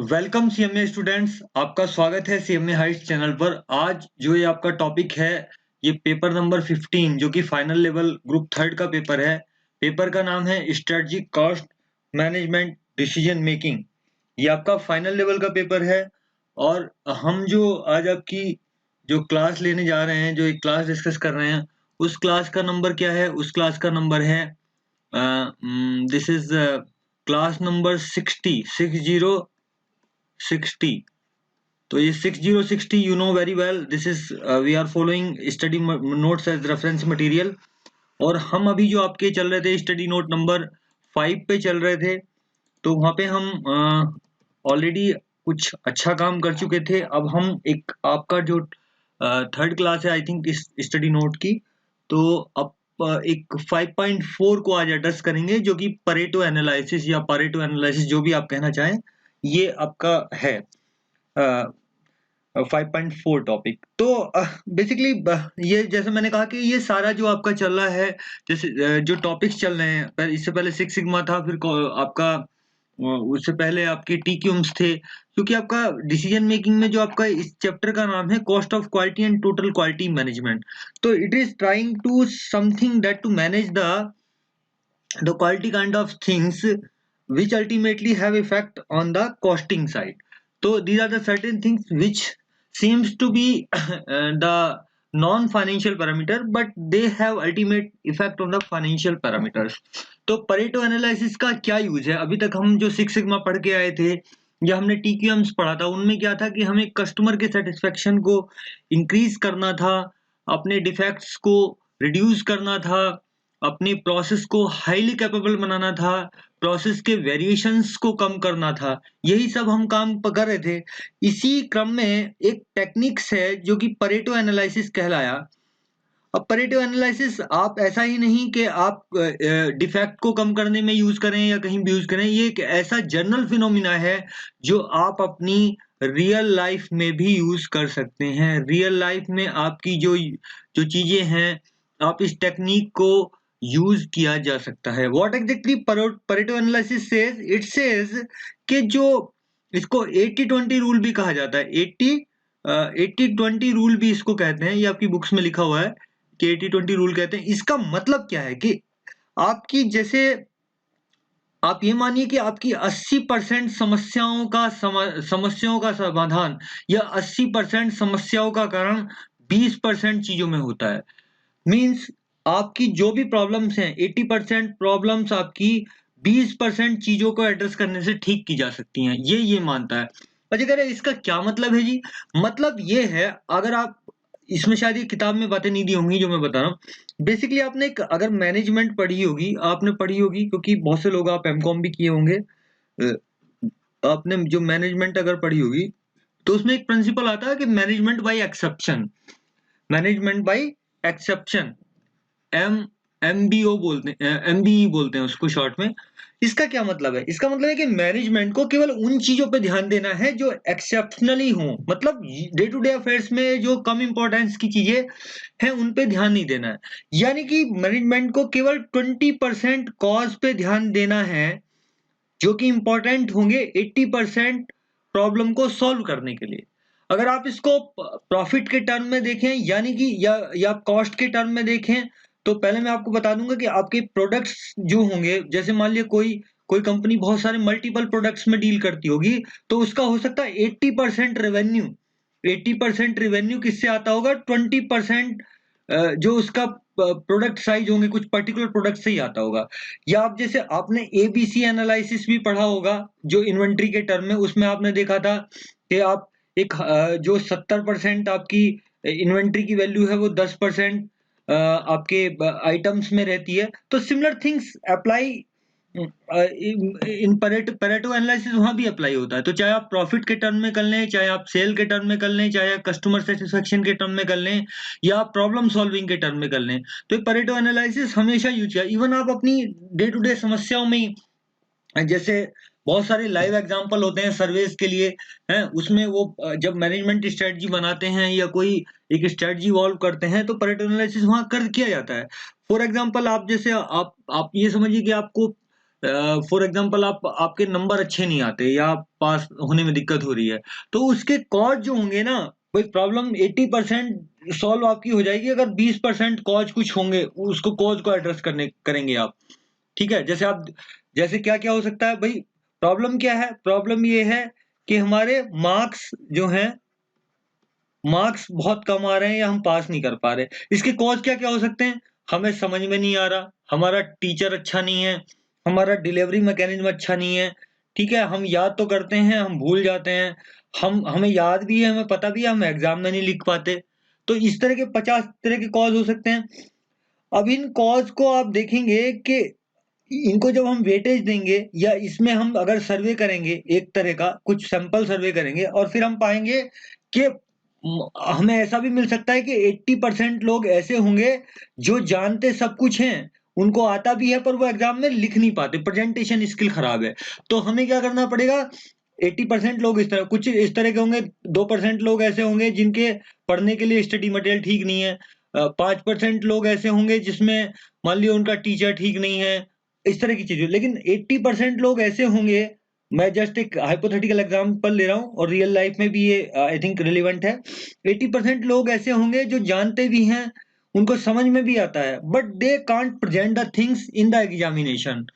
Welcome CMA students, आपका स्वागत है सीएमए हाइट्स चैनल पर। आज जो ये आपका टॉपिक है, ये पेपर नंबर 15 जो कि फाइनल लेवल ग्रुप थर्ड का पेपर है। पेपर का नाम है strategic cost management decision making. ये आपका फाइनल लेवल का पेपर है और हम जो आज आपकी जो क्लास लेने जा रहे हैं, जो एक क्लास डिस्कस कर रहे हैं, उस क्लास का नंबर क्या है? उस क्लास का नंबर है दिस इज क्लास नंबर 60 तो ये 6060 you know very well, this is we are following study notes as reference material. और हम अभी जो आपके चल रहे थे स्टडी नोट नंबर 5 पे चल रहे थे, तो वहाँ पे हम ऑलरेडी कुछ अच्छा काम कर चुके थे। अब हम एक आपका जो थर्ड क्लास है आई थिंक इस स्टडी नोट की, तो अब एक 5.4 को आज एड्रेस करेंगे, जो कि परेटो एनालिसिस या परेटो एनालिसिस जो भी आप कहना चाहें, ये आपका है 5.4 टॉपिक। तो बेसिकली ये जैसे मैंने कहा कि ये सारा जो आपका चल रहा है, जैसे जो टॉपिक्स चल रहे हैं, इससे पहले सिक्स सिग्मा था, फिर आपका उससे पहले आपके टीक्यूम्स थे, क्योंकि आपका डिसीजन मेकिंग में जो आपका इस चैप्टर का नाम है cost of quality and total quality management. तो it is trying to something that to manage the quality kind of things which ultimately have effect on the costing side. So these are the certain things which seems to be the non-financial parameter, but they have ultimate effect on the financial parameters. तो Pareto analysis का क्या use है? अभी तक हम जो six sigma पढ़ के आए थे या हमने टीक्यूएम्स पढ़ा था, उनमें क्या था कि हमें कस्टमर के सेटिस्फेक्शन को इंक्रीज करना था, अपने डिफेक्ट्स को रिड्यूस करना था, अपनी प्रोसेस को हाईली कैपेबल बनाना था, प्रोसेस के वेरिएशंस को कम करना था। यही सब हम काम कर रहे थे। इसी क्रम में एक टेक्निक्स है जो कि परेटो एनालिसिस कहलाया। अब परेटो एनालिसिस आप ऐसा ही नहीं कि आप डिफेक्ट को कम करने में यूज करें या कहीं भी यूज करें, ये एक ऐसा जनरल फिनोमिना है जो आप अपनी रियल लाइफ में भी यूज कर सकते हैं। रियल लाइफ में आपकी जो जो चीजें हैं, आप इस टेक्निक को यूज किया जा सकता है। What exactly Pareto analysis says? It says कि जो इसको 80-20 रूल भी कहा जाता है, 80-20 रूल भी इसको कहते हैं, ये आपकी बुक्स में लिखा हुआ है कि 80-20 रूल कहते हैं। इसका मतलब क्या है कि आपकी जैसे आप ये मानिए कि आपकी 80% समस्याओं का समाधान या 80% समस्याओं का कारण 20% चीजों में होता है। मीन्स आपकी जो भी प्रॉब्लम्स हैं, 80% प्रॉब्लम्स आपकी 20% चीजों को एड्रेस करने से ठीक की जा सकती हैं, ये मानता है। अच्छा, कह रहे इसका क्या मतलब है जी? मतलब ये है, अगर आप इसमें शायद ये किताब में बातें नहीं दी होंगी जो मैं बता रहा हूँ। बेसिकली आपने अगर मैनेजमेंट पढ़ी होगी, आपने पढ़ी होगी, क्योंकि बहुत से लोग आप एमकॉम भी किए होंगे, आपने जो मैनेजमेंट अगर पढ़ी होगी तो उसमें एक प्रिंसिपल आता है कि management by exception. Management by exception, MBO बोलते हैं, एमबीई बोलते हैं उसको शॉर्ट में। इसका क्या मतलब है? इसका मतलब है कि मैनेजमेंट को केवल उन चीजों पे ध्यान देना है जो एक्सेप्शनली हो, मतलब डे टू डे अफेयर्स में जो कम इंपॉर्टेंस की चीजें हैं उन पे ध्यान नहीं देना है। यानी कि मैनेजमेंट को केवल 20% कॉज पे ध्यान देना है जो कि इंपॉर्टेंट होंगे 80% प्रॉब्लम को सॉल्व करने के लिए। अगर आप इसको प्रॉफिट के टर्म में देखें, यानी कि या कॉस्ट के टर्म में देखें, तो पहले मैं आपको बता दूंगा कि आपके प्रोडक्ट्स जो होंगे, जैसे मान लिया कोई कोई कंपनी बहुत सारे मल्टीपल प्रोडक्ट्स में डील करती होगी, तो उसका हो सकता है 80% रेवेन्यू। 80% रेवेन्यू किससे आता होगा? 20% जो उसका प्रोडक्ट साइज होंगे कुछ पर्टिकुलर प्रोडक्ट से ही आता होगा। या आप जैसे आपने एबीसी एनालिसिस भी पढ़ा होगा जो इन्वेंट्री के टर्म में, उसमें आपने देखा था कि आप एक जो 70% आपकी इन्वेंट्री की वैल्यू है वो 10% आपके आइटम्स में रहती है। तो similar things apply in Pareto analysis वहां भी अप्लाई होता है। तो चाहे आप प्रॉफिट के टर्म में कर लें, चाहे आप सेल के टर्म में कर लें, चाहे आप कस्टमर सेटिस्फेक्शन के टर्म में कर लें, या आप प्रॉब्लम सॉल्विंग के टर्म में कर लें, तो परेटो एनालिसिस हमेशा यूज किया। इवन आप अपनी डे टू डे समस्याओं में, जैसे बहुत सारे लाइव एग्जांपल होते हैं सर्वेस के लिए हैं, उसमें वो जब मैनेजमेंट स्ट्रेटजी बनाते हैं या कोई एक स्ट्रेटजी इवॉल्व करते हैं, तो परेटो एनालिसिस वहां कर किया जाता है। फॉर एग्जांपल आप जैसे आप ये समझिए कि आपको फॉर एग्जांपल आपके नंबर अच्छे नहीं आते या पास होने में दिक्कत हो रही है, तो उसके कॉज जो होंगे ना, कोई प्रॉब्लम 80% सॉल्व आपकी हो जाएगी अगर 20% कॉज कुछ होंगे, उसको कॉज को एड्रेस करेंगे आप। ठीक है, जैसे क्या क्या हो सकता है भाई, प्रॉब्लम क्या है, प्रॉब्लम ये है कि हमारे मार्क्स बहुत कम आ रहे हैं या हम पास नहीं कर पा रहे। इसके कॉज क्या क्या हो सकते हैं, हमें समझ में नहीं आ रहा, हमारा टीचर अच्छा नहीं है, हमारा डिलीवरी मैकेनिज्म अच्छा नहीं है। ठीक है, हम याद तो करते हैं, हम भूल जाते हैं, हमें याद भी है, हमें पता भी है, हम एग्जाम में नहीं लिख पाते। तो इस तरह के 50 तरह के कॉज हो सकते हैं। अब इन कॉज को आप देखेंगे कि इनको जब हम वेटेज देंगे या इसमें हम अगर सर्वे करेंगे, एक तरह का कुछ सैंपल सर्वे करेंगे, और फिर हम पाएंगे कि हमें ऐसा भी मिल सकता है कि 80% लोग ऐसे होंगे जो जानते सब कुछ हैं, उनको आता भी है पर वो एग्जाम में लिख नहीं पाते, प्रेजेंटेशन स्किल खराब है। तो हमें क्या करना पड़ेगा, 80% लोग कुछ इस तरह के होंगे, 2% लोग ऐसे होंगे जिनके पढ़ने के लिए स्टडी मटेरियल ठीक नहीं है, 5% लोग ऐसे होंगे जिसमें मान लिया उनका टीचर ठीक नहीं है, इस तरह की चीजें। लेकिन 80% लोग ऐसे होंगे, मैं जस्ट एक हाइपोथेटिकल एग्जांपल ले रहा हूँ और रियल लाइफ में भी ये आई थिंक रिलेवेंट है। 80% लोग ऐसे होंगे जो जानते भी हैं, उनको समझ में भी आता है, but they can't present the things in the examination,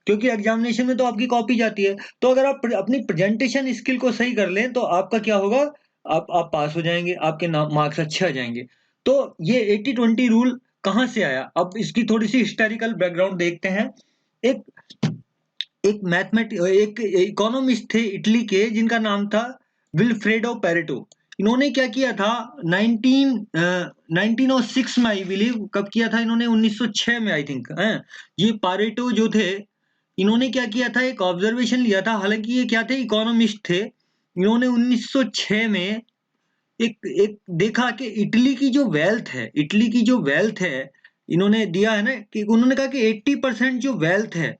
क्योंकि एग्जामिनेशन में तो आपकी कॉपी जाती है। तो अगर आप अपनी प्रेजेंटेशन स्किल को सही कर लें तो आपका क्या होगा, आप पास हो जाएंगे, आपके मार्क्स अच्छे आ जाएंगे। तो ये 80-20 रूल कहाँ से आया, अब इसकी थोड़ी सी हिस्टोरिकल बैकग्राउंड देखते हैं। एक एक इकोनॉमिस्ट थे इटली के जिनका नाम था विल्फ्रेडो पेरेटो। इन्होंने क्या किया था, 1906 में आई बिलीव, कब किया था इन्होंने, 1906 में आई थिंक है। ये पारेटो जो थे, इन्होंने क्या किया था, एक ऑब्जर्वेशन लिया था, हालांकि ये क्या थे, इकोनॉमिस्ट थे। इन्होंने 1906 में एक एक देखा कि इटली की जो वेल्थ है, इन्होंने दिया है ना, कि उन्होंने कहा कि 80% जो वेल्थ है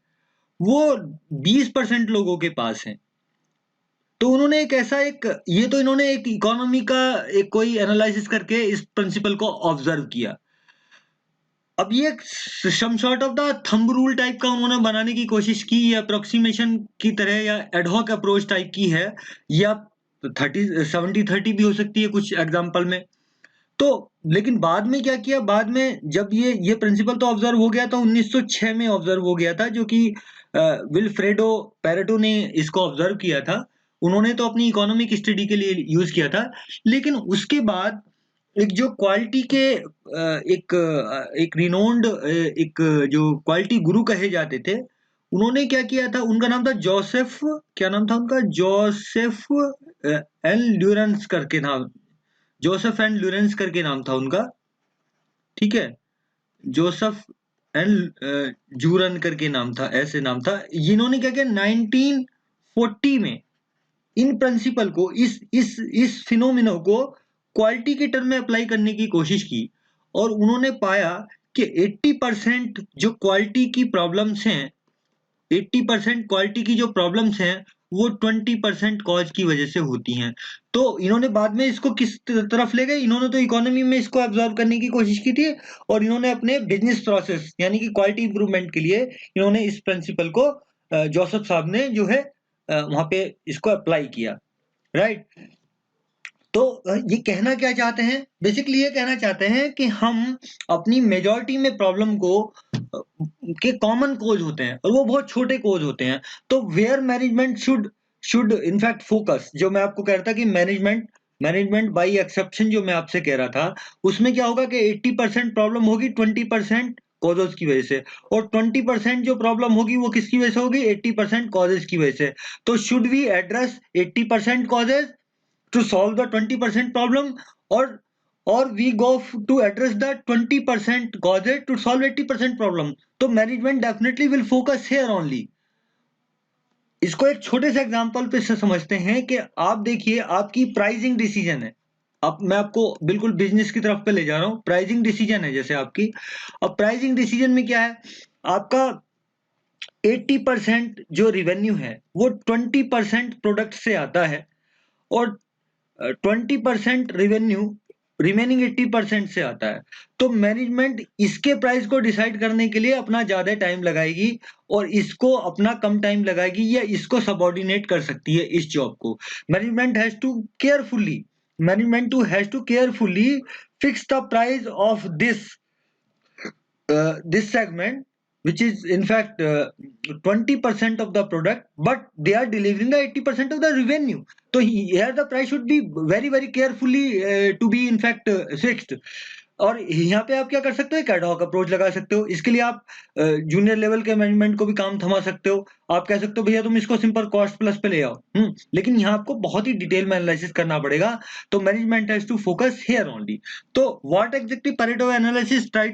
वो 20% लोगों के पास है। तो उन्होंने एक ऐसा एक ये तो इन्होंने एक इकोनॉमी का एक कोई एनालिसिस करके इस प्रिंसिपल को ऑब्जर्व किया। अब ये some sort of the thumb rule type का उन्होंने बनाने की कोशिश की, या अप्रोक्सीमेशन की तरह, या एडहॉक अप्रोच टाइप की है, या 30-70-30 भी हो सकती है कुछ एग्जाम्पल में। तो लेकिन बाद में क्या किया, बाद में जब ये प्रिंसिपल तो ऑब्जर्व हो गया था, 1906 में ऑब्जर्व हो गया था, जो कि विल्फ्रेडो पेरेटो ने इसको ऑब्जर्व किया था। उन्होंने तो अपनी इकोनॉमिक स्टडी के लिए यूज किया था। लेकिन उसके बाद एक जो क्वालिटी के एक रिनोन्ड एक जो क्वालिटी गुरु कहे जाते थे, उन्होंने क्या किया था, उनका नाम था जोसेफ, क्या नाम था उनका, जोसेफ एल ल्यूरेंस करके नाम, जोसेफ एंड लॉरेंस करके नाम था उनका। ठीक है, जोसेफ एंड जूरन करके नाम था, ऐसे नाम था। इन्होंने क्या किया, 1940 में इन प्रिंसिपल को, इस फिनोमिनो को क्वालिटी के टर्म में अप्लाई करने की कोशिश की, और उन्होंने पाया कि 80% जो क्वालिटी की प्रॉब्लम्स हैं, 80% क्वालिटी की जो प्रॉब्लम्स हैं वो 20% कॉज की वजह से होती हैं। तो इन्होंने बाद में इसको किस तरफ ले गए, इन्होंने तो इकोनॉमी में इसको एब्जॉर्ब करने की कोशिश की थी, और इन्होंने अपने बिजनेस प्रोसेस यानी कि क्वालिटी इंप्रूवमेंट के लिए इन्होंने इस प्रिंसिपल को जोसेफ साहब ने जो है वहां पे इसको अप्लाई किया, राइट। तो ये कहना क्या चाहते हैं, बेसिकली ये कहना चाहते हैं कि हम अपनी मेजॉरिटी में प्रॉब्लम को के कॉमन कोज होते हैं और वो बहुत छोटे कोज होते हैं। तो where management should should in fact focus, जो मैं आपको कह रहा था कि मैनेजमेंट बाय एक्सेप्शन जो मैं आपसे कह रहा था, उसमें क्या होगा कि 80% प्रॉब्लम होगी 20% कॉजेस की वजह से, और 20% जो प्रॉब्लम होगी वो किसकी वजह से होगी, 80% कॉजेस की वजह से। तो should we address 80% causes to solve the 20% problem, or we go to address the 20% causes to solve 80% problem? तो management definitely will focus here only। इसको एक छोटे से एग्जांपल पे से समझते हैं कि आप देखिए, आपकी प्राइसिंग डिसीजन है, अब मैं आपको बिल्कुल बिजनेस की तरफ पे ले जा रहा हूं, प्राइसिंग डिसीजन है जैसे आपकी। अब प्राइसिंग डिसीजन में क्या है, आपका 80% जो रिवेन्यू है वो 20% प्रोडक्ट से आता है, और 20% रेवेन्यू रिमेनिंग 80% से आता है। तो मैनेजमेंट इसके प्राइस को डिसाइड करने के लिए अपना ज्यादा टाइम लगाएगी और इसको अपना कम टाइम लगाएगी या इसको सबऑर्डिनेट कर सकती है इस जॉब को। Management has to carefully fix the price of this segment, which is in fact 20% of the product, but they are delivering the 80% of the revenue. So here the price should be very carefully to be in fact fixed. और यहाँ पे आप क्या कर सकते हो, एक ad hoc approach लगा सकते हो। इसके लिए आप जूनियर लेवल के मैनेजमेंट को भी काम थमा सकते हो। आप कह सकते हो भैया तुम इसको सिंपल कॉस्ट प्लस पे ले आओ, लेकिन यहाँ आपको बहुत ही डिटेल में एनालिसिस करना पड़ेगा। तो management has to focus here only. तो what exactly Pareto analysis try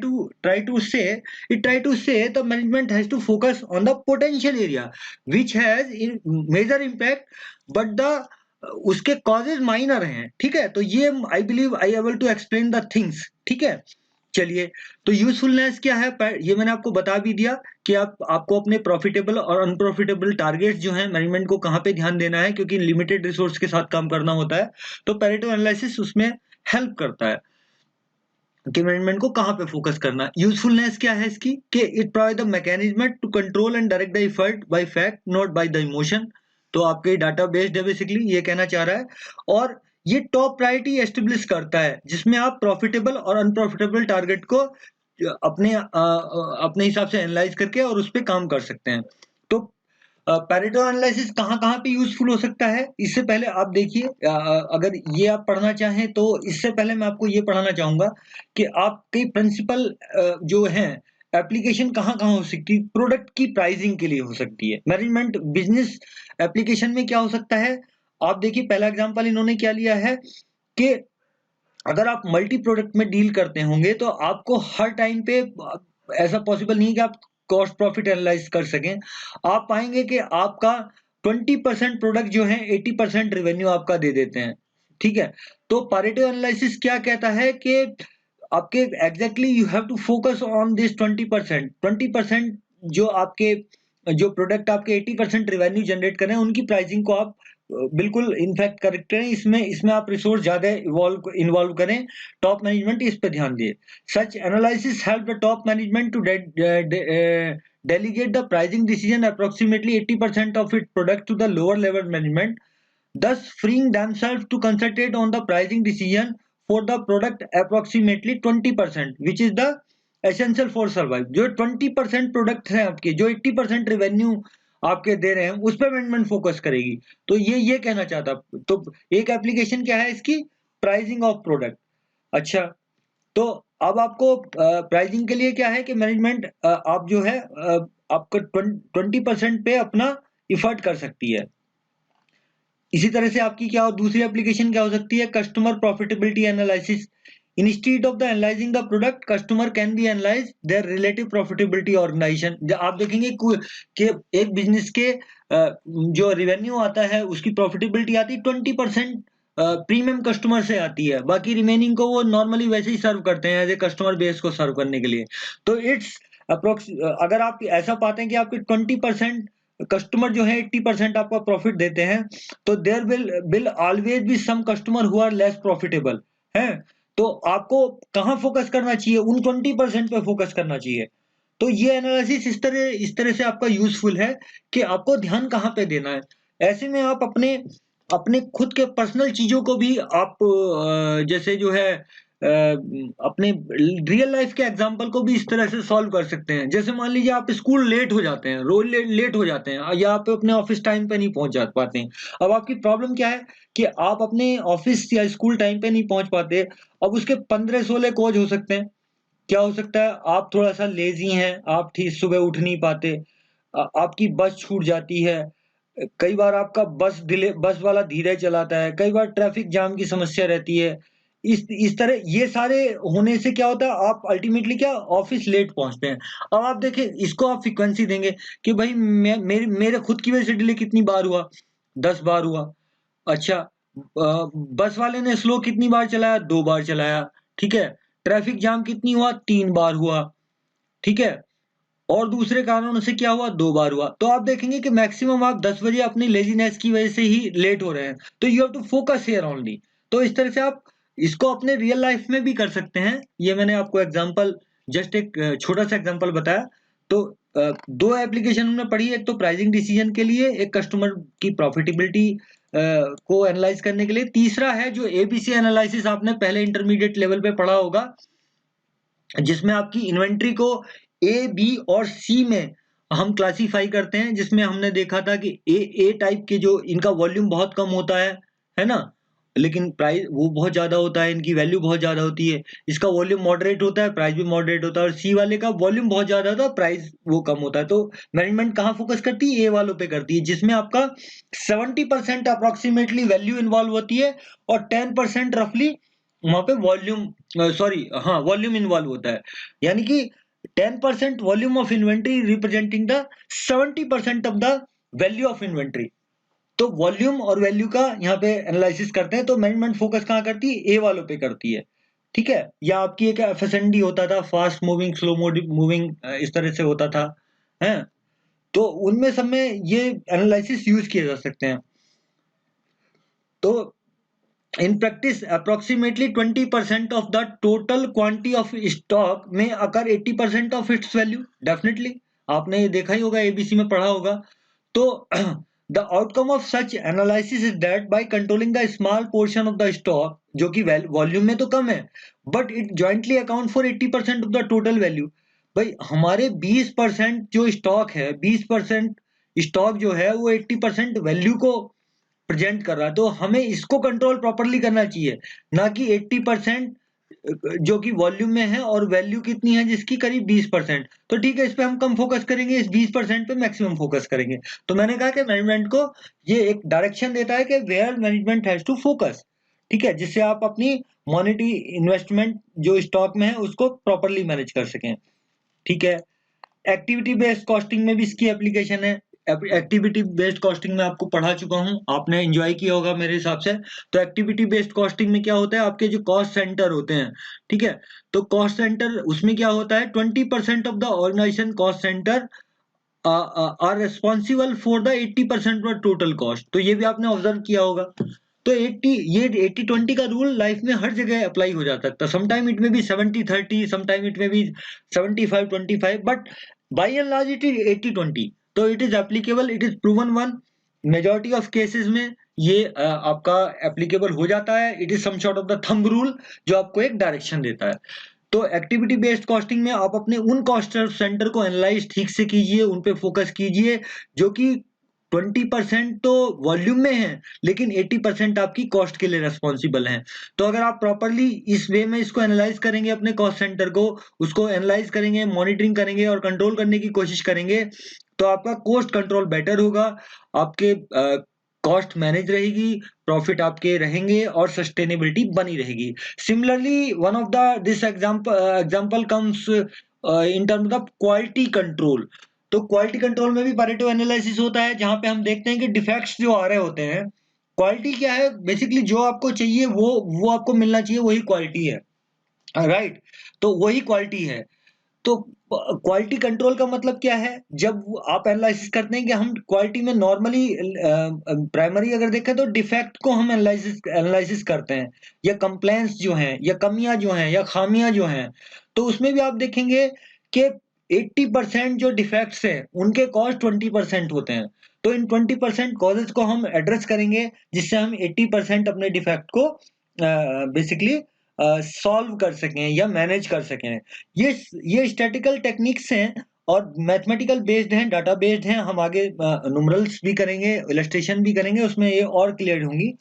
to say the management has to focus on the potential area which has major impact, but the उसके कॉजेज माइनर हैं, ठीक है। तो ये I believe I able to explain the things, ठीक है। चलिए, तो यूजफुलनेस क्या है ये मैंने आपको बता भी दिया कि आपको अपने प्रॉफिटेबल और अनप्रॉफिटेबल टारगेट्स जो हैं मैनेजमेंट को कहाँ पे ध्यान देना है, क्योंकि लिमिटेड रिसोर्स के साथ काम करना होता है। तो Pareto एनालिसिस उसमें हेल्प करता है कि मैनेजमेंट को कहाँ पे फोकस करना। यूजफुलनेस क्या है इसकी कि it provide the mechanism to control and direct the effort by fact not by the emotion. तो आपके डाटा बेस्ड है बेसिकली, ये कहना चाह रहा है। और ये टॉप प्रायोरिटी एस्टेब्लिश करता है जिसमें आप प्रॉफिटेबल और अनप्रॉफिटेबल टारगेट को अपने हिसाब से एनालाइज करके और उस पर काम कर सकते हैं। तो Pareto एनालिसिस कहाँ पे यूजफुल हो सकता है, इससे पहले आप देखिए, अगर ये आप पढ़ना चाहें तो इससे पहले मैं आपको ये पढ़ाना चाहूंगा कि आपके प्रिंसिपल जो हैं एप्लीकेशन कहाँ हो सकती है। प्रोडक्ट की प्राइसिंग के लिए हो सकती है। मैनेजमेंट बिजनेस एप्लीकेशन में क्या हो सकता है, आप देखिए पहला एग्जांपल इन्होंने क्या लिया है कि अगर आप मल्टी प्रोडक्ट में डील करते होंगे तो आपको हर टाइम पे ऐसा पॉसिबल नहीं है कि आप कॉस्ट प्रॉफिट एनालाइज कर सकें। आप पाएंगे कि आपका 20% प्रोडक्ट जो है 80% रेवेन्यू आपका दे देते हैं, ठीक है। तो Pareto एनालिसिस क्या कहता है कि आपके exactly you have to focus on this 20% जो प्रोडक्ट आपके 80% रेवेन्यू जनरेट कर रहे हैं उनकी प्राइसिंग को आप बिल्कुल इनफैक्ट करेक्ट करें। इसमें आप रिसोर्स ज्यादा इन्वॉल्व करें। टॉप मैनेजमेंट इस पे ध्यान दे। Such analysis help the top management to delegate the pricing decision approximately 80% of its product to the lower level management, thus freeing themselves to concentrate on the pricing decision for the product approximately 20%, which is the essential for survive। जो 20% product हैं आपके, जो 80% revenue आपके दे रहे हैं, उस पर management focus करेगी। तो ये कहना चाहता। तो एक एप्लीकेशन क्या है इसकी, प्राइसिंग ऑफ प्रोडक्ट। अच्छा, तो अब आपको प्राइसिंग के लिए क्या है कि मैनेजमेंट आप जो है आपका 20% पे अपना इफर्ट कर सकती है। इसी तरह से आपकी क्या दूसरी एप्लीकेशन क्या हो सकती है, customer profitability analysis. Instead of the analysing the product, customer can be analyse their relative profitability organisation. आप देखेंगे कि एक बिजनेस के जो रेवेन्यू आता है उसकी प्रॉफिटेबिलिटी आती है 20% प्रीमियम कस्टमर से आती है, बाकी रिमेनिंग को वो नॉर्मली वैसे ही सर्व करते हैं एज ए कस्टमर बेस को सर्व करने के लिए। तो इट्स अप्रोक्स, अगर आप ऐसा पाते हैं कि आपके 20% कस्टमर जो है 80% आपका प्रॉफिट देते हैं, तो there will always be some customer who are less profitable है। तो आपको कहाँ फोकस करना चाहिए, उन 20% पे फोकस करना चाहिए। तो ये एनालिसिस इस तरह से आपका यूजफुल है कि आपको ध्यान कहाँ पे देना है। ऐसे में आप अपने खुद के पर्सनल चीजों को भी आप जैसे जो है अपने रियल लाइफ के एग्जांपल को भी इस तरह से सॉल्व कर सकते हैं। जैसे मान लीजिए आप स्कूल लेट हो जाते हैं, रोज लेट हो जाते हैं, या आप अपने ऑफिस टाइम पे नहीं पहुंच जा पाते हैं। अब आपकी प्रॉब्लम क्या है कि आप अपने ऑफिस या स्कूल टाइम पे नहीं पहुंच पाते। अब उसके 15-16 कॉज हो सकते हैं। क्या हो सकता है, आप थोड़ा सा लेजी हैं, आप ठीक सुबह उठ नहीं पाते, आपकी बस छूट जाती है, कई बार आपका बस वाला धीरे चलाता है, कई बार ट्रैफिक जाम की समस्या रहती है। इस तरह ये सारे होने से क्या होता है, आप अल्टीमेटली क्या ऑफिस लेट पहुंचते हैं। अब आप देखें, इसको आप फ्रीक्वेंसी देंगे कि भाई मेरे खुद की वजह से डिले कितनी बार हुआ, 10 बार हुआ। अच्छा, बस वाले ने स्लो कितनी बार चलाया, 2 बार चलाया, ठीक है। ट्रैफिक जाम कितनी हुआ, 3 बार हुआ, ठीक है। और दूसरे कारणों से क्या हुआ, 2 बार हुआ। तो आप देखेंगे कि मैक्सिमम आप 10 बजे अपनी लेजीनेस की वजह से ही लेट हो रहे हैं। तो you have to focus here only. तो इस तरह से आप इसको अपने रियल लाइफ में भी कर सकते हैं। ये मैंने आपको एग्जांपल, जस्ट एक छोटा सा एग्जांपल बताया। तो दो एप्लीकेशन हमने पढ़ी, एक तो प्राइसिंग डिसीजन के लिए, एक कस्टमर की प्रॉफिटेबिलिटी को एनालाइज करने के लिए, तीसरा है जो एबीसी एनालिसिस आपने पहले इंटरमीडिएट लेवल पे पढ़ा होगा, जिसमें आपकी इन्वेंट्री को ए, बी और सी में हम क्लासिफाई करते हैं, जिसमें हमने देखा था कि ए टाइप के जो इनका वॉल्यूम बहुत कम होता है ना, लेकिन प्राइस वो बहुत ज्यादा होता है, इनकी वैल्यू बहुत ज्यादा होती है। इसका वॉल्यूम मॉडरेट होता है, प्राइस भी मॉडरेट होता है। और सी वाले का वॉल्यूम बहुत ज्यादा होता है, प्राइस वो कम होता है। तो मैनेजमेंट कहाँ फोकस करती है? ए वालों पे करती है, जिसमें आपका 70% अप्रोक्सीमेटली वैल्यू इन्वॉल्व होती है और 10% रफली वहां पे वॉल्यूम, सॉरी हाँ, वॉल्यूम इन्वॉल्व होता है। यानी कि 10% volume of inventory representing the 70% of the value of inventory. तो वॉल्यूम और वैल्यू का यहाँ पे एनालिसिस करते हैं। तो मैनेजमेंट फोकस कहाँ करती है? ए वालों पे करती है, ठीक है। या आपकी एक एफएसएनडी होता था, फास्ट मूविंग स्लो मूविंग, इस तरह से होता था, है। तो उनमें सब में ये एनालिसिस यूज किए जा सकते हैं। तो in practice approximately 20% of the total quantity of stock may occur 80% of its value, definitely आपने ये देखा ही होगा, एबीसी में पढ़ा होगा। तो the outcome of such analysis is that by controlling the small portion of the stock, जो कि वॉल्यूम में तो कम है, but it jointly account for 80% of the total value। भाई हमारे 20% जो स्टॉक है, 20% स्टॉक जो है वो 80% वैल्यू को प्रेजेंट कर रहा है। तो हमें इसको कंट्रोल प्रॉपरली करना चाहिए, ना कि 80% जो कि वॉल्यूम में है और वैल्यू कितनी है जिसकी, करीब 20%। तो ठीक है, इस पे हम कम फोकस करेंगे, इस 20% पे मैक्सिमम फोकस करेंगे। तो मैंने कहा कि मैनेजमेंट को ये एक डायरेक्शन देता है कि where management has to focus, ठीक है, जिससे आप अपनी मॉनेटरी इन्वेस्टमेंट जो स्टॉक में है उसको प्रॉपरली मैनेज कर सकें, ठीक है। एक्टिविटी बेस्ड कॉस्टिंग में भी इसकी एप्लीकेशन है। एक्टिविटी बेस्ड कॉस्टिंग में आपको पढ़ा चुका हूं, आपने एंजॉय किया होगा मेरे हिसाब से। तो एक्टिविटी बेस्ड कॉस्टिंग में क्या होता है, आपके जो कॉस्ट सेंटर होते हैं, ठीक है। तो कॉस्ट सेंटर उसमें क्या होता है, 20% of the organisation cost centre are responsible for the 80% of total cost. तो ये भी आपने ऑब्जर्व किया होगा। तो 80, ये 80-20 का रूल लाइफ में हर जगह अप्लाई हो जा सकता है। Sometime it may be 70-30, sometime it may be 75-25, but by and large it is 80-20। तो it is applicable, it is proven one. Majority of cases में ये आपका एप्लीकेबल हो जाता है। It is some sort of the thumb rule जो आपको एक डायरेक्शन देता है। तो एक्टिविटी बेस्ड कॉस्टिंग में आप अपने उन कॉस्ट सेंटर को एनालाइज ठीक से कीजिए, उन पे फोकस कीजिए, जो कि 20% तो वॉल्यूम में है, लेकिन 80% आपकी कॉस्ट के लिए रेस्पॉन्सिबल हैं। तो अगर आप प्रॉपरली इस वे में इसको एनालाइज करेंगे, अपने कॉस्ट सेंटर को, उसको एनालाइज करेंगे, मॉनिटरिंग करेंगे और कंट्रोल करने की कोशिश करेंगे, तो आपका कॉस्ट कंट्रोल बेटर होगा, आपके कॉस्ट मैनेज रहेगी, प्रॉफिट आपके रहेंगे और सस्टेनेबिलिटी बनी रहेगी। Similarly one of the this example comes in terms of quality control. तो क्वालिटी कंट्रोल में भी पैरेटो एनालिसिस होता है, जहां पे हम देखते हैं कि डिफेक्ट्स जो आ रहे होते हैं, क्वालिटी क्या है, बेसिकली जो आपको चाहिए वो आपको मिलना चाहिए, वही क्वालिटी है, राइट। तो वही क्वालिटी है। तो क्वालिटी कंट्रोल का मतलब क्या है, जब आप एनालिसिस करते हैं कि हम क्वालिटी में नॉर्मली प्राइमरी अगर देखें तो डिफेक्ट को हम एनालिसिस करते हैं, या कंप्लेंट्स जो हैं, या कमियां जो हैं, या खामियां जो हैं। तो उसमें भी आप देखेंगे कि 80% जो डिफेक्ट्स हैं उनके कॉज 20% होते हैं। तो इन 20% कॉजेज को हम एड्रेस करेंगे, जिससे हम 80% अपने डिफेक्ट को बेसिकली सॉल्व कर सकें या मैनेज कर सकें। ये स्टैटिकल टेक्निक्स हैं और मैथमेटिकल बेस्ड हैं, डाटा बेस्ड हैं। हम आगे न्यूमेरल्स भी करेंगे, इलस्ट्रेशन भी करेंगे, उसमें ये और क्लियर होंगी।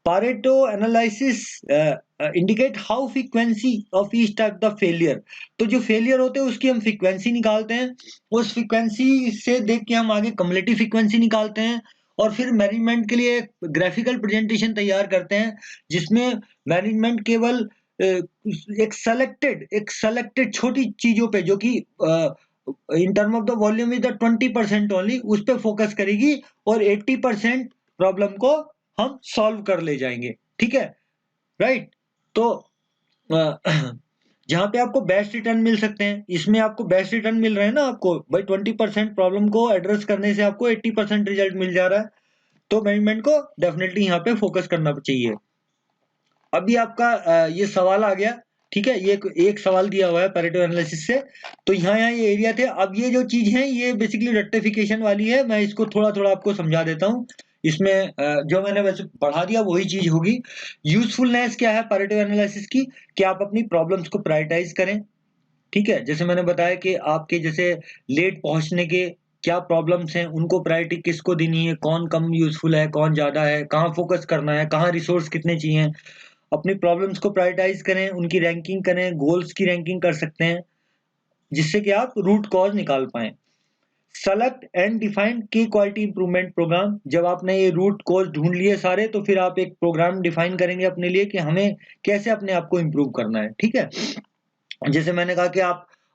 Pareto analysis indicate how frequency of each type the failure. तो जो फेलियर होते हैं उसकी हम फ्रीक्वेंसी निकालते हैं, उस फ्रीक्वेंसी से देख के हम आगे कम्युलेटिव फ्रीक्वेंसी निकालते हैं, और फिर मैनेजमेंट के लिए ग्राफिकल प्रेजेंटेशन तैयार करते हैं, जिसमें मैनेजमेंट केवल एक सेलेक्टेड छोटी चीजों पे, जो कि in term of the volume is the 20% only, उस पे फोकस करेगी, और 80% प्रॉब्लम को हम सॉल्व कर ले जाएंगे, ठीक है, राइट। तो जहां पे आपको बेस्ट रिटर्न मिल सकते हैं, इसमें आपको बेस्ट रिटर्न मिल रहे हैं ना, आपको भाई 20% प्रॉब्लम को एड्रेस करने से आपको 80% रिजल्ट मिल जा रहा है। तो मैनेजमेंट को डेफिनेटली यहाँ पे फोकस करना चाहिए। अभी आपका ये सवाल आ गया, ठीक है, ये एक सवाल दिया हुआ है पैरेटो एनालिसिस से। तो यहाँ ये एरिया थे। अब ये जो चीज है ये बेसिकली रेक्टिफिकेशन वाली है, मैं इसको थोड़ा थोड़ा आपको समझा देता हूँ। इसमें जो मैंने वैसे पढ़ा दिया वही चीज होगी। यूजफुलनेस क्या है पैरेटो एनालिसिस की, कि आप अपनी प्रॉब्लम्स को प्रायोरिटाइज करें, ठीक है। जैसे मैंने बताया कि आपके जैसे लेट पहुंचने के क्या प्रॉब्लम्स हैं, उनको प्रायोरिटी किसको देनी है, कौन कम यूजफुल है, कौन ज्यादा है, कहाँ फोकस करना है, कहाँ रिसोर्स कितने चाहिए। अपनी प्रॉब्लम्स को प्रायोरिटाइज करें, उनकी रैंकिंग करें, गोल्स की रैंकिंग कर सकते हैं, जिससे कि आप रूट कॉज निकाल पाए। सेलेक्ट एंड डिफाइन की क्वालिटी इंप्रूवमेंट प्रोग्राम। जब आपने ये रूट कॉज ढूंढ लिए सारे, तो फिर आप एक प्रोग्राम डिफाइन करेंगे अपने लिए कि हमें कैसे अपने आप को इम्प्रूव करना है, ठीक है। जैसे मैंने कहा कि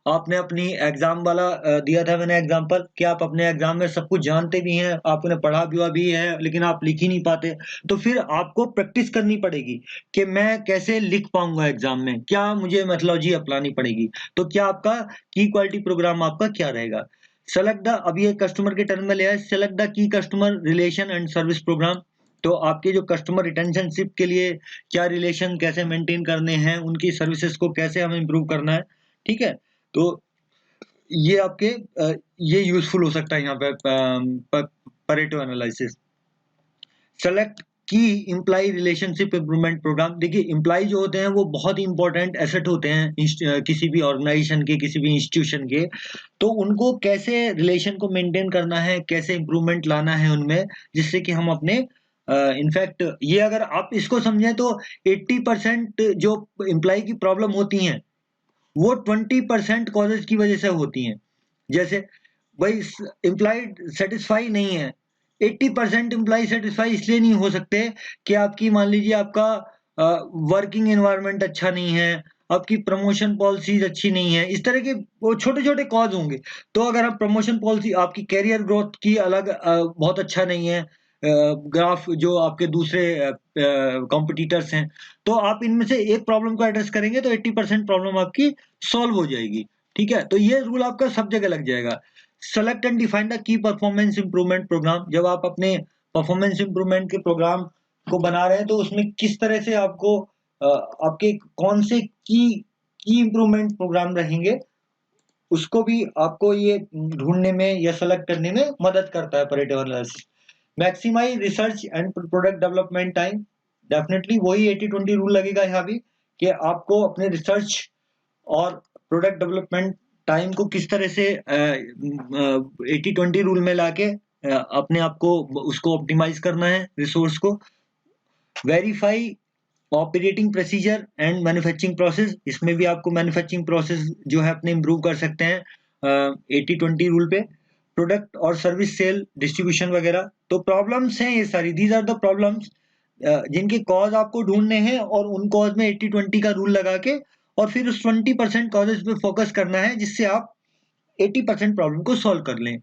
आपने अपनी एग्जाम वाला दिया था मैंने एग्जांपल, कि आप अपने एग्जाम में सब कुछ जानते भी हैं, आपने पढ़ा भी है, लेकिन आप लिख ही नहीं पाते। तो फिर आपको प्रैक्टिस करनी पड़ेगी कि मैं कैसे लिख पाऊंगा एग्जाम में, क्या मुझे मेथोलॉजी अपनानी पड़ेगी। तो क्या आपका की क्वालिटी प्रोग्राम आपका क्या रहेगा। सेलेक्ट द, अब ये कस्टमर के टर्म में लिया है, select the key customer relation and service programme. तो आपके जो कस्टमर रिटेंशनशिप के लिए क्या रिलेशन कैसे मेंटेन करने हैं, उनकी सर्विसेज को कैसे हमें इम्प्रूव करना है, ठीक है। तो ये आपके ये यूजफुल हो सकता है यहाँ पे परेटो एनालिसिस। सेलेक्ट की इम्प्लाई रिलेशनशिप इम्प्रूवमेंट प्रोग्राम। देखिए इम्प्लाई जो होते हैं वो बहुत ही इंपॉर्टेंट एसेट होते हैं किसी भी ऑर्गेनाइजेशन के, किसी भी इंस्टीट्यूशन के। तो उनको कैसे रिलेशन को मेंटेन करना है, कैसे इम्प्रूवमेंट लाना है उनमें, जिससे कि हम अपने इनफैक्ट ये अगर आप इसको समझें तो 80% जो इम्प्लाई की प्रॉब्लम होती हैं वो 20% कॉजेज की वजह से होती हैं। जैसे भाई इम्प्लाइड सेटिस्फाई नहीं है, 80% इम्प्लाई सेटिस्फाई इसलिए नहीं हो सकते कि आपकी मान लीजिए आपका वर्किंग एनवायरनमेंट अच्छा नहीं है, आपकी प्रमोशन पॉलिसीज अच्छी नहीं है, इस तरह के वो छोटे छोटे कॉज होंगे। तो अगर आप प्रमोशन पॉलिसी, आपकी कैरियर ग्रोथ की अलग बहुत अच्छा नहीं है, ग्राफ जो आपके दूसरे कॉम्पिटिटर्स हैं, तो आप इनमें से एक प्रॉब्लम को एड्रेस करेंगे तो 80% प्रॉब्लम आपकी सॉल्व हो जाएगी, ठीक है। तो ये रूल आपका सब जगह लग जाएगा। Select and define the key performance improvement programme. जब आप अपने परफॉर्मेंस इंप्रूवमेंट के प्रोग्राम को बना रहे हैं तो उसमें किस तरह से आपको आपके कौन से की इंप्रूवमेंट प्रोग्राम रहेंगे, उसको भी आपको ये ढूंढने में या सेलेक्ट करने में मदद करता है Pareto analysis. Maximise research and product development time. Definitely वही 80-20 रूल लगेगा यहाँ भी, कि आपको अपने रिसर्च और प्रोडक्ट डेवलपमेंट टाइम को किस तरह से 80-20 रूल में लाके अपने आप को उसको ऑप्टिमाइज करना है रिसोर्स को। Verify operating procedure and manufacturing process. इसमें भी आपको मैन्युफैक्चरिंग प्रोसेस जो है अपने इम्प्रूव कर सकते हैं 80-20 रूल पे। प्रोडक्ट और सर्विस सेल डिस्ट्रीब्यूशन वगैरह। तो प्रॉब्लम्स हैं ये सारी, दीज आर द प्रॉब्लम्स जिनके कॉज आपको ढूंढने हैं, और उन कॉज में 80-20 का रूल लगा के और फिर उस 20% कॉजेज पे फोकस करना है, जिससे आप 80% प्रॉब्लम को सॉल्व कर लें।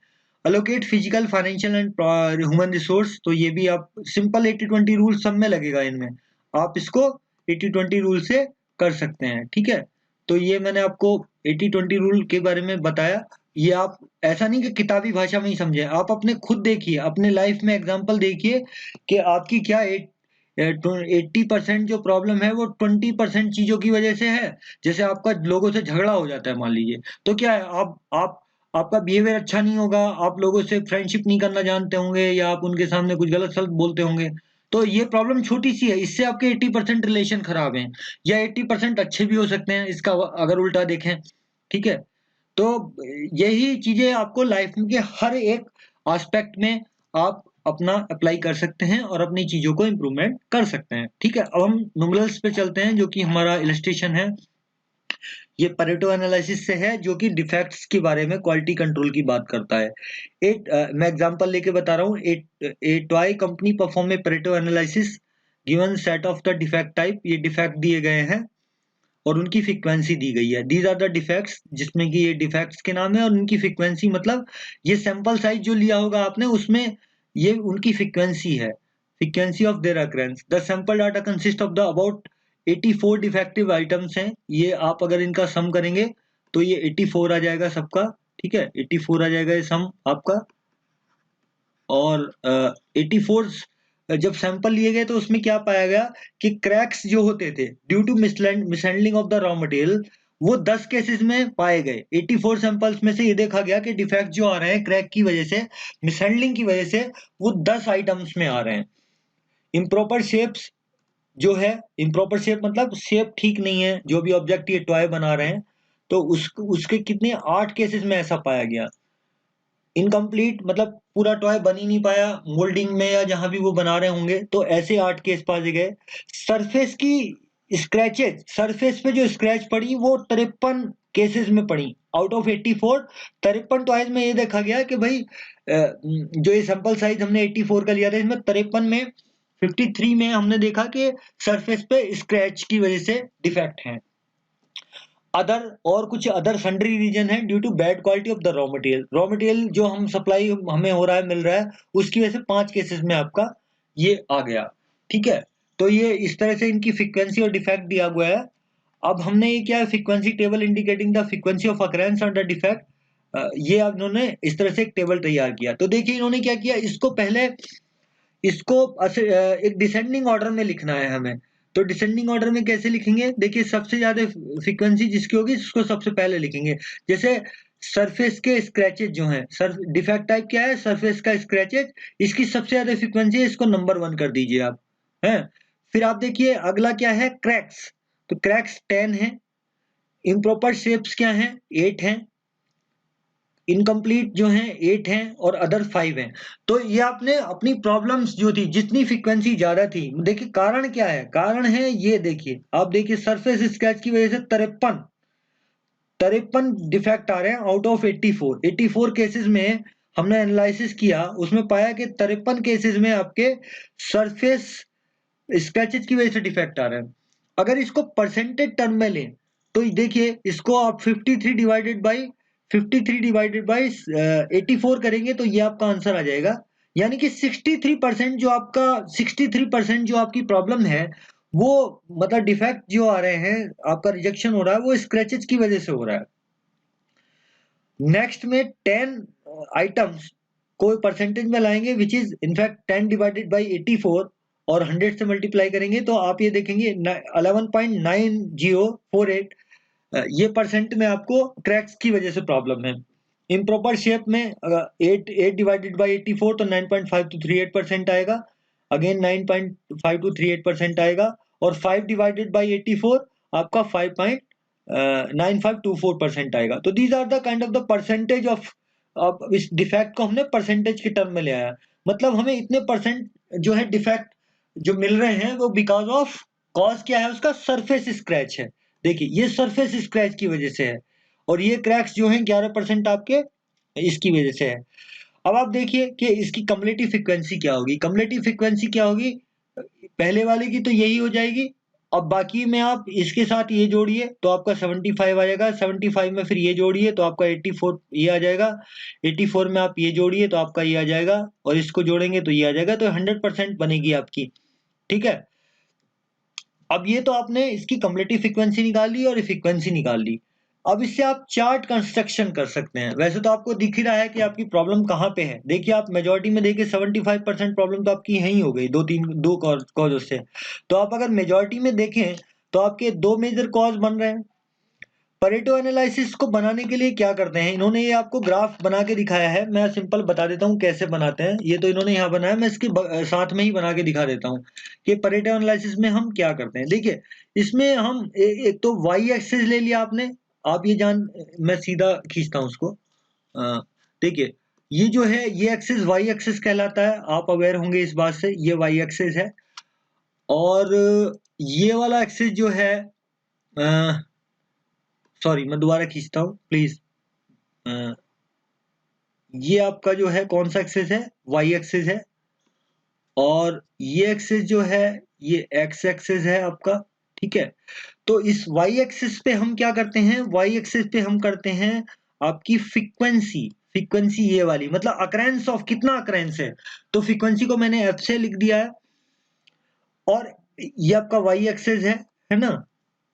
Allocate physical financial and human resource. तो ये भी आप सिंपल 80-20 रूल सब में लगेगा इनमें, आप इसको 80-20 रूल से कर सकते हैं, ठीक है। तो ये मैंने आपको 80-20 रूल के बारे में बताया। ये आप ऐसा नहीं कि किताबी भाषा में ही समझे, आप अपने खुद देखिए, अपने लाइफ में एग्जांपल देखिए कि आपकी क्या 80% जो प्रॉब्लम है वो 20% चीजों की वजह से है। जैसे आपका लोगों से झगड़ा हो जाता है मान लीजिए, तो क्या है, आप आपका बिहेवियर अच्छा नहीं होगा, आप लोगों से फ्रेंडशिप नहीं करना जानते होंगे, या आप उनके सामने कुछ गलत सलत बोलते होंगे। तो ये प्रॉब्लम छोटी सी है, इससे आपके 80% रिलेशन खराब हैं, या 80% अच्छे भी हो सकते हैं इसका अगर उल्टा देखें, ठीक है। तो यही चीजें आपको लाइफ के हर एक एस्पेक्ट में आप अपना अप्लाई कर सकते हैं और अपनी चीजों को इम्प्रूवमेंट कर सकते हैं, ठीक है। अब हम न्यूमेरल्स पे चलते हैं, जो कि हमारा इलस्ट्रेशन है। ये परेटो एनालिसिस से है, जो कि डिफेक्ट्स के बारे में, क्वालिटी कंट्रोल की बात करता है। मैं एग्जांपल लेके बता रहा हूँ। ए toy company perform a Pareto analysis given set of the defect type. ये डिफेक्ट दिए गए हैं और उनकी फ्रीक्वेंसी दी गई है। दीज आर द डिफेक्ट्स, जिसमें कि ये डिफेक्ट्स के नाम है और उनकी फ्रीक्वेंसी, मतलब ये सैंपल साइज जो लिया होगा आपने उसमें ये उनकी फ्रीक्वेंसी है, frequency of their occurrence. The sample data consist of the about 84 defective items हैं। ये आप अगर इनका सम करेंगे तो ये 84 आ जाएगा सबका, ठीक है, 84 आ जाएगा ये सम आपका। और 84 जब सैंपल लिए गए तो उसमें क्या पाया गया कि क्रैक्स जो होते थे due to mishandling of the raw material, वो 10 केसेस में पाए गए। 84 सैंपल्स में से ये देखा गया कि डिफेक्ट जो आ रहे हैं क्रैक की वजह से, मिसहैंडलिंग की वजह से, वो 10 आइटम्स में आ रहे हैं। इम्प्रॉपर शेप्स जो है, इम्प्रॉपर शेप मतलब शेप ठीक नहीं है, जो भी ऑब्जेक्ट ये टॉय बना रहे हैं, तो उसके कितने 8 केसेस में ऐसा पाया गया। इनकम्प्लीट मतलब पूरा टॉय बन ही नहीं पाया मोल्डिंग में या जहां भी वो बना रहे होंगे, तो ऐसे 8 केस पाए गए। सरफेस की स्क्रैचेज, सरफेस पे जो स्क्रैच पड़ी वो 53 केसेस में पड़ी आउट ऑफ 84। 53 टॉयज में ये देखा गया कि भाई जो ये सैंपल साइज हमने 84 का लिया था, इसमें 53 में 53 में हमने देखा कि सरफेस पे स्क्रैच की वजह से डिफेक्ट है। अदर और कुछ अदर सन्ड्री रीजन है due to bad quality of the raw material. Raw material जो हम सप्लाई हमें हो रहा है, मिल रहा है, उसकी वजह से 5 केसेस में आपका ये आ गया। ठीक है, तो ये इस तरह से इनकी फ्रीक्वेंसी और डिफेक्ट दिया हुआ है। अब हमने ये क्या है, frequency table indicating the frequency of occurrence on the defect, ये अब इन्होंने इस तरह से एक टेबल तैयार किया। तो देखिए इन्होंने क्या किया, इसको पहले इसको एक डिसेंडिंग ऑर्डर में लिखना है हमें। तो डिसेंडिंग ऑर्डर में कैसे लिखेंगे, देखिए सबसे ज्यादा फ्रीक्वेंसी जिसकी होगी उसको सबसे पहले लिखेंगे। जैसे सरफेस के स्क्रैचेज जो हैं, सर डिफेक्ट टाइप क्या है, सरफेस का स्क्रैचेज, इसकी सबसे ज्यादा फ्रीक्वेंसी है, इसको नंबर 1 कर दीजिए आप, हैं। फिर आप देखिए अगला क्या है, क्रैक्स। तो क्रैक्स 10 है। इम्प्रॉपर शेप्स क्या है, 8 है। इनकम्प्लीट जो हैं 8 हैं और अदर 5 हैं। तो ये आपने अपनी प्रॉब्लम्स जो थी, जितनी फ्रीक्वेंसी ज्यादा थी, देखिए कारण क्या है, कारण है ये देखिए, आप देखिए सरफेस स्क्रैच की वजह से 53 डिफेक्ट आ रहे हैं आउट ऑफ 84 केसेस में हमने एनालिसिस किया, उसमें पाया कि 53 केसेस में आपके सरफेस स्क्रैचेज की वजह से डिफेक्ट आ रहे हैं। अगर इसको परसेंटेज टर्म में लें तो देखिए इसको आप 53 डिवाइडेड बाई 84 करेंगे तो ये आपका आंसर आ जाएगा। यानी कि 63% जो आपका 63% जो आपकी प्रॉब्लम है, वो मतलब डिफेक्ट जो आ रहे हैं, आपका रिजेक्शन हो रहा है, वो स्क्रैचेज की वजह से हो रहा है। नेक्स्ट में 10 आइटम्स को परसेंटेज में लाएंगे, which is in fact 10 divided by 84 और 100 से मल्टीप्लाई करेंगे तो आप ये देखेंगे 11.9048, ये परसेंट में आपको क्रैक्स की वजह से प्रॉब्लम है। इम्प्रॉपर शेप में 8 डिवाइडेड बाई 84 तो 9.5238% आएगा, अगेन 9.5238% आएगा, और 5 डिवाइडेड बाई 84 आपका 5.9524% आएगा। तो these are the kind of the percentage of, अब इस डिफेक्ट को हमने परसेंटेज के टर्म में ले आया, मतलब हमें इतने परसेंट जो है डिफेक्ट जो मिल रहे हैं वो बिकॉज ऑफ, कॉज क्या है उसका, सरफेस स्क्रैच है। देखिए ये सरफेस स्क्रैच की वजह से है, और ये क्रैक्स जो हैं 11% आपके इसकी वजह से है। अब आप देखिए कि इसकी कम्युलेटिव फ्रीक्वेंसी क्या होगी, कम्युलेटिव फ्रीक्वेंसी क्या होगी, पहले वाले की तो यही हो जाएगी। अब बाकी में आप इसके साथ ये जोड़िए तो आपका 75 आएगा, 75 में फिर ये जोड़िए तो आपका 84 ये आ जाएगा, 84 में आप ये जोड़िए तो आपका ये आ जाएगा, और इसको जोड़ेंगे तो ये आ जाएगा, तो 100% बनेगी आपकी। ठीक है, अब ये तो आपने इसकी कम्युलेटिव फ्रीक्वेंसी निकाल ली और फ्रीक्वेंसी निकाल ली। अब इससे आप चार्ट कंस्ट्रक्शन कर सकते हैं। वैसे तो आपको दिख ही रहा है कि आपकी प्रॉब्लम कहाँ पे है। देखिए आप मेजॉरिटी में देखिए 75% प्रॉब्लम तो आपकी यहीं हो गई, दो कॉज से। तो आप अगर मेजॉरिटी में देखें तो आपके 2 मेजर कॉज बन रहे हैं। परेटो एनालिसिस को बनाने के लिए क्या करते हैं, इन्होंने ये आपको ग्राफ बना के दिखाया है। मैं सिंपल बता देता हूँ कैसे बनाते हैं। ये तो इन्होंने यहाँ बनाया, मैं इसके साथ में ही बना के दिखा देता हूँ कि परेटो एनालिसिस में हम क्या करते हैं। देखिए इसमें हम एक तो वाई एक्सिस ले लिया आपने, आप ये मैं सीधा खींचता हूँ उसको। देखिए ये जो है ये एक्सिस वाई एक्सिस कहलाता है, आप अवेयर होंगे इस बात से, ये वाई एक्सिस है। और ये वाला एक्सिस जो है, सॉरी मैं दोबारा खींचता हूँ प्लीज। ये आपका जो है कौन सा एक्सिस है, वाई एक्सिस है। और ये एक्सिस जो है ये एक्स एक्सिस है आपका। ठीक है, तो इस वाई एक्सिस पे हम क्या करते हैं, वाई एक्सिस पे हम करते हैं आपकी फ्रीक्वेंसी। फ्रीक्वेंसी ये वाली मतलब अकरेंस ऑफ, कितना अकरेंस है, तो फ्रीक्वेंसी को मैंने एफ से लिख दिया है। और ये आपका वाई एक्सिस है ना।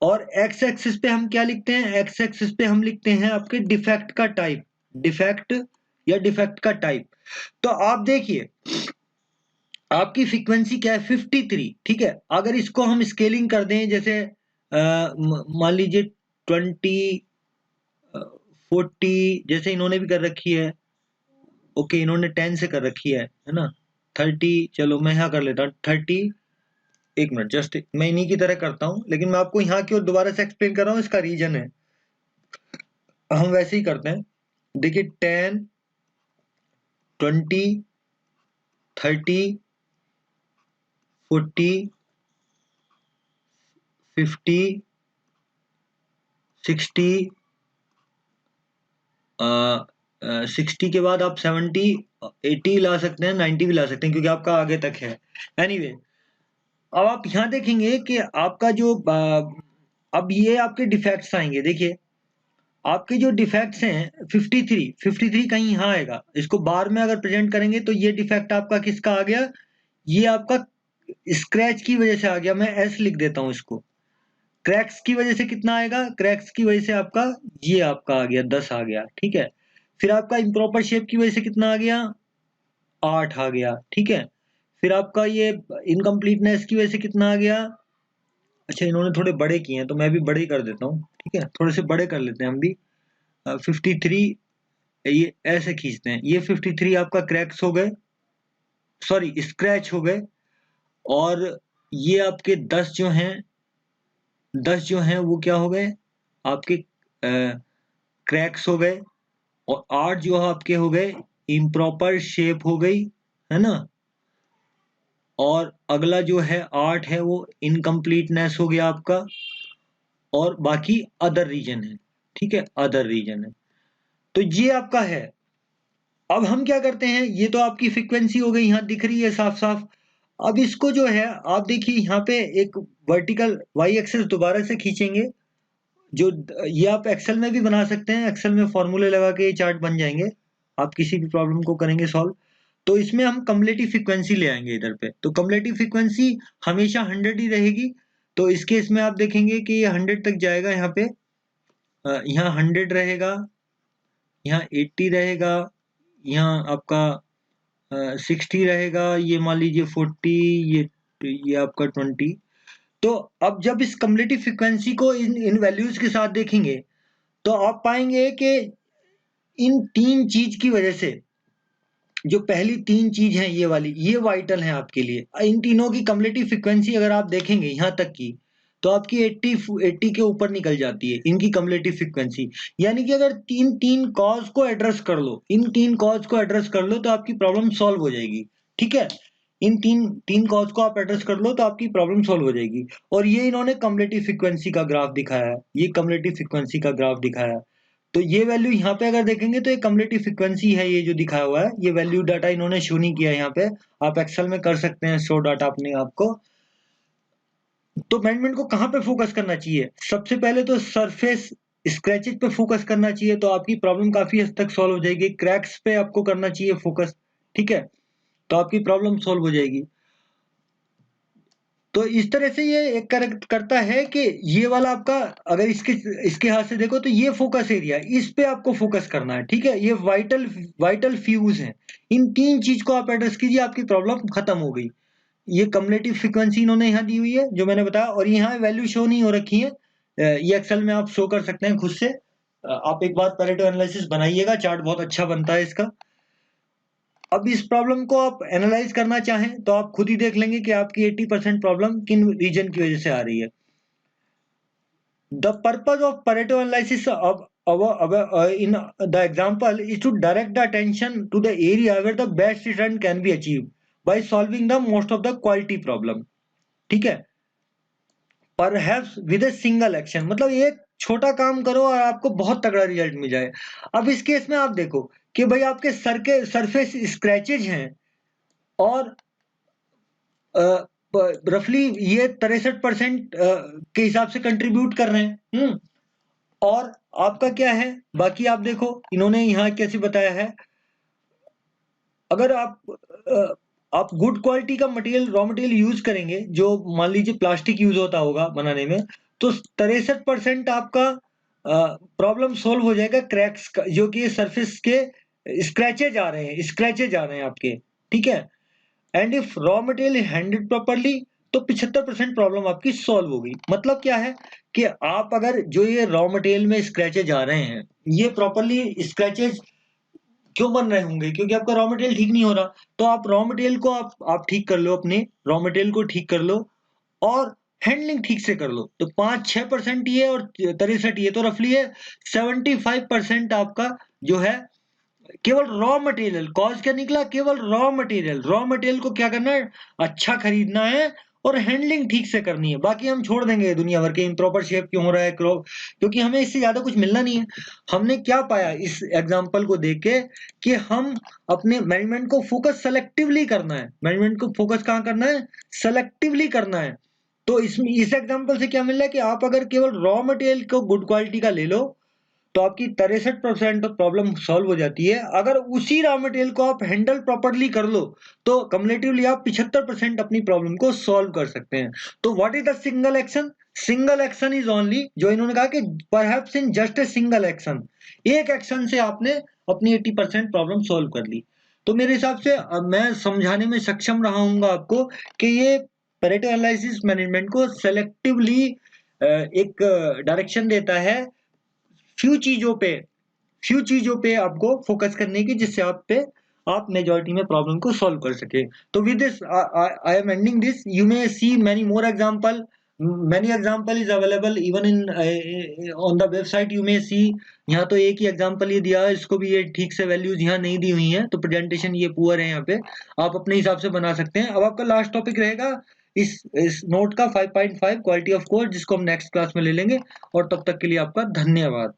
और एक्स एक्सिस पे हम क्या लिखते हैं, एक्स एक्सिस पे हम लिखते हैं आपके डिफेक्ट का टाइप, डिफेक्ट या डिफेक्ट का टाइप। तो आप देखिए आपकी फ्रीक्वेंसी क्या है 53, ठीक है। अगर इसको हम स्केलिंग कर दें, जैसे मान लीजिए 20 40 जैसे इन्होंने भी कर रखी है, ओके इन्होंने 10 से कर रखी है ना। 30, चलो मैं यहाँ कर लेता हूँ 30। एक मिनट, जस्ट मैं इन्हीं की तरह करता हूँ, लेकिन मैं आपको यहाँ की और दोबारा से एक्सप्लेन कर रहा हूँ, इसका रीजन है। हम वैसे ही करते हैं, देखिए 10, 20, 30, 40, 50, 60, 60 के बाद आप 70, 80 ला सकते हैं, 90 भी ला सकते हैं, क्योंकि आपका आगे तक है। एनीवे अब आप यहाँ देखेंगे कि आपका जो अब ये आपके डिफेक्ट्स आएंगे। देखिए आपके जो डिफेक्ट्स हैं 53 कहीं यहाँ आएगा। इसको बार में अगर प्रेजेंट करेंगे तो ये डिफेक्ट आपका किसका आ गया, ये आपका स्क्रैच की वजह से आ गया। मैं एस लिख देता हूँ इसको। क्रैक्स की वजह से कितना आएगा, क्रैक्स की वजह से आपका ये आपका आ गया 10 आ गया, ठीक है। फिर आपका इम्प्रॉपर शेप की वजह से कितना आ गया, 8 आ गया, ठीक है। फिर आपका ये इनकम्प्लीटनेस की वजह से कितना आ गया, अच्छा इन्होंने थोड़े बड़े किए हैं तो मैं भी बड़े ही कर देता हूँ, ठीक है, थोड़े से बड़े कर लेते हैं हम भी। 53 ये ऐसे खींचते हैं, ये 53 आपका क्रैक्स हो गए, सॉरी स्क्रैच हो गए। और ये आपके 10 जो हैं, 10 जो हैं वो क्या हो गए आपके क्रैक्स हो गए। और 8 जो आपके हो गए इम्प्रॉपर शेप हो गई, है ना। और अगला जो है 8 है वो इनकम्प्लीटनेस हो गया आपका। और बाकी अदर रीजन है, ठीक है, अदर रीजन है। तो ये आपका है। अब हम क्या करते हैं, ये तो आपकी फ्रीक्वेंसी हो गई, यहाँ दिख रही है साफ साफ। अब इसको जो है आप देखिए यहाँ पे एक वर्टिकल वाई एक्सिस दोबारा से खींचेंगे। जो ये आप एक्सेल में भी बना सकते हैं, एक्सेल में फॉर्मूले लगा के ये चार्ट बन जाएंगे। आप किसी भी प्रॉब्लम को करेंगे सॉल्व, तो इसमें हम कम्युलेटिव फ्रीक्वेंसी ले आएंगे इधर पे। तो कम्युलेटिव फ्रीक्वेंसी हमेशा 100 ही रहेगी। तो इस केस में आप देखेंगे कि ये 100 तक जाएगा। यहाँ पे यहाँ 100 रहेगा, यहाँ 80 रहेगा, यहाँ आपका 60 रहेगा, ये मान लीजिए 40, ये आपका 20। तो अब जब इस कम्युलेटिव फ्रीक्वेंसी को इन वैल्यूज के साथ देखेंगे तो आप पाएंगे कि इन तीन चीज की वजह से, जो पहली तीन चीज हैं ये वाली, ये वाइटल है आपके लिए। इन तीनों की कम्युलेटिव फ्रीक्वेंसी अगर आप देखेंगे यहाँ तक की, तो आपकी 80 के ऊपर निकल जाती है इनकी कम्युलेटिव फ्रीक्वेंसी। यानी कि अगर तीन तीन कॉज को एड्रेस कर लो, इन तीन कॉज को एड्रेस कर लो तो आपकी प्रॉब्लम सॉल्व हो जाएगी, ठीक है। इन तीन तीन कॉज को आप एड्रेस कर लो तो आपकी प्रॉब्लम सॉल्व हो जाएगी। और ये इन्होंने कम्युलेटिव फ्रीक्वेंसी का ग्राफ दिखाया है, ये कम्युलेटिव फ्रीक्वेंसी का ग्राफ दिखाया है। तो ये वैल्यू यहाँ पे अगर देखेंगे तो ये कम्युलेटिव फ्रीक्वेंसी है, ये जो दिखाया हुआ है। ये वैल्यू डाटा इन्होंने शो नहीं किया है यहाँ पे, आप एक्सेल में कर सकते हैं शो डाटा अपने आपको। तो मैनेजमेंट को कहाँ पे फोकस करना चाहिए, सबसे पहले तो सरफेस स्क्रैचेज पे फोकस करना चाहिए, तो आपकी प्रॉब्लम काफी हद तक सॉल्व हो जाएगी। क्रैक्स पे आपको करना चाहिए फोकस, ठीक है, तो आपकी प्रॉब्लम सॉल्व हो जाएगी। तो इस तरह से ये एक करता है कि ये वाला आपका, अगर इसके इसके हाथ से देखो तो ये फोकस एरिया, इस पे आपको फोकस करना है, ठीक है। ये वाइटल वाइटल फ्यूज है, इन तीन चीज को आप एड्रेस कीजिए, आपकी प्रॉब्लम खत्म हो गई। ये कम्युलेटिव फ्रीक्वेंसी इन्होंने यहाँ दी हुई है जो मैंने बताया, और यहाँ वैल्यू शो नहीं हो रखी है। ये एक्सेल में आप शो कर सकते हैं खुद से। आप एक बार पैरेटो एनालिसिस बनाइएगा, चार्ट बहुत अच्छा बनता है इसका। अब इस प्रॉब्लम को आप एनालाइज करना चाहें तो आप खुद ही देख लेंगे कि आपकी 80% प्रॉब्लम किन रीजन की वजह से आ रही है। The purpose of Pareto analysis in the example is to direct the attention to the area where the best return can be achieved by solving the most of the quality problem, ठीक है। Perhaps with a single action, मतलब एक छोटा काम करो और आपको बहुत तगड़ा रिजल्ट मिल जाए। अब इस केस में आप देखो कि भाई आपके सर के सरफेस स्क्रैचेज हैं, और रफली ये 63% के हिसाब से कंट्रीब्यूट कर रहे हैं। और आपका क्या है, बाकी आप देखो इन्होंने यहाँ कैसे बताया है। अगर आप गुड क्वालिटी का मटेरियल, रॉ मटेरियल यूज करेंगे, जो मान लीजिए प्लास्टिक यूज होता होगा बनाने में, तो 63% आपका प्रॉब्लम सोल्व हो जाएगा क्रैक्स का, जो कि सरफेस के स्क्रैचेज आ रहे हैं, स्क्रैचेज आ रहे हैं आपके, ठीक है। And if raw material is handled properly तो 75% प्रॉब्लम आपकी सॉल्व होगी। मतलब क्या है कि आप अगर जो ये रॉ मटेरियल में स्क्रैचेज आ रहे हैं, ये प्रॉपरली स्क्रैचेज क्यों बन रहे होंगे, क्योंकि आपका रॉ मटेरियल ठीक नहीं हो रहा। तो आप रॉ मटेरियल को आप ठीक कर लो, अपने रॉ मटेरियल को ठीक कर लो और हैंडलिंग ठीक से कर लो। तो 5-6% ये और 63 ये, तो रफली है 75% आपका जो है केवल रॉ मटेरियल। कॉज क्या निकला, केवल रॉ मटेरियल। रॉ मटेरियल को क्या करना है, अच्छा खरीदना है और हैंडलिंग ठीक से करनी है। बाकी हम छोड़ देंगे दुनिया भर के इम्प्रॉपर शेप क्यों हो रहा है, क्योंकि हमें इससे ज्यादा कुछ मिलना नहीं है। हमने क्या पाया इस एग्जांपल को देख के कि हम अपने मैनेजमेंट को फोकस सेलेक्टिवली करना है। मैनेजमेंट को फोकस कहाँ करना है, सेलेक्टिवली करना है। तो इसमें इस एग्जांपल से क्या मिल रहा है कि आप अगर केवल रॉ मटेरियल को गुड क्वालिटी का ले लो तो आपकी 63% प्रॉब्लम सॉल्व हो जाती है। अगर उसी रॉ मटेरियल को आप हैंडल प्रॉपरली कर लो तो कम्युलेटिवली आप 75% अपनी प्रॉब्लम को सॉल्व कर सकते हैं। तो what is the single action, single action is only, जो इन्होंने कहा कि perhaps in just a single action, एक एक्शन से आपने अपनी 80% प्रॉब्लम सॉल्व कर ली। तो मेरे हिसाब से मैं समझाने में सक्षम रहा हूँ आपको कि ये पेरेटो एनालिसिस मैनेजमेंट को सेलेक्टिवली एक डायरेक्शन देता है फ्यू चीजों पे आपको फोकस करने की, जिससे आप मेजॉरिटी में प्रॉब्लम को सॉल्व कर सके। तो with this I am ending this. You may see many more example, many example is available even in on the website you may see। यहाँ तो एक ही एग्जांपल ये दिया है, इसको भी ये ठीक से वैल्यूज यहाँ नहीं दी हुई हैं, तो प्रेजेंटेशन ये पुअर है। यहाँ पे आप अपने हिसाब से बना सकते हैं। अब आपका लास्ट टॉपिक रहेगा इस नोट का 5.5 क्वालिटी ऑफ कोड, जिसको हम नेक्स्ट क्लास में ले लेंगे। और तब तक के लिए आपका धन्यवाद।